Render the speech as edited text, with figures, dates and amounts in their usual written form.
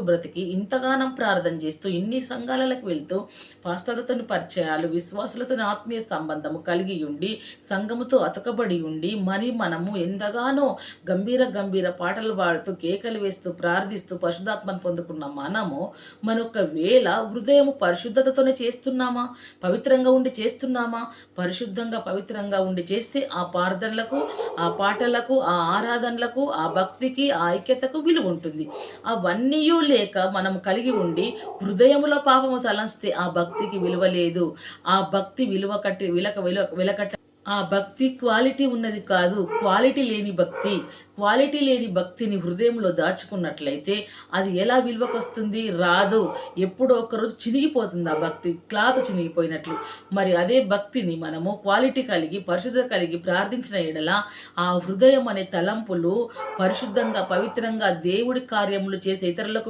బ్రతికి ఇంతగానం ప్రార్థన చేస్తూ ఇన్ని సంఘాలకు వెళ్తూ పాస్టర్లతోని పరిచయాలు, విశ్వాసులతోని ఆత్మీయ సంబంధము కలిగి ఉండి సంఘముతో అతకబడి ఉండి మనము ఎంతగానో గంభీర గంభీర పాటలు పాడుతూ కేకలు వేస్తూ ప్రార్థిస్తూ పరిశుద్ధాత్మను పొందుకున్న మనొక వేళ హృదయము పరిశుద్ధతతోనే చేస్తున్నామా, పవిత్రంగా ఉండి చేస్తున్నామా? పరిశుద్ధంగా పవిత్రంగా ఉండి చేస్తే ఆ ప్రార్థనలకు, ఆ పాటలకు, ఆ ఆరాధనలకు, ఆ భక్తికి, ఆ ఐక్యతకు విలువ ఉంటుంది. అవన్నీ లేక మనం కలిగి ఉండి హృదయములో పాపము తలంచితే ఆ భక్తికి విలువ లేదు. ఆ భక్తి విలువ కట్టి విలకట్ట ఆ భక్తి క్వాలిటీ ఉన్నది కాదు, క్వాలిటీ లేని భక్తి. క్వాలిటీ లేని భక్తిని హృదయంలో దాచుకున్నట్లయితే అది ఎలా విలువకొస్తుంది? రాదు. ఎప్పుడో ఒకరోజు చినిగిపోతుంది ఆ భక్తి, క్లాత్ చినిగిపోయినట్లు. మరి అదే భక్తిని మనము క్వాలిటీ కలిగి పరిశుద్ధత కలిగి ప్రార్థించిన ఎడల ఆ హృదయం అనే తలంపులు పరిశుద్ధంగా పవిత్రంగా దేవుడి కార్యములు చేసే ఇతరులకు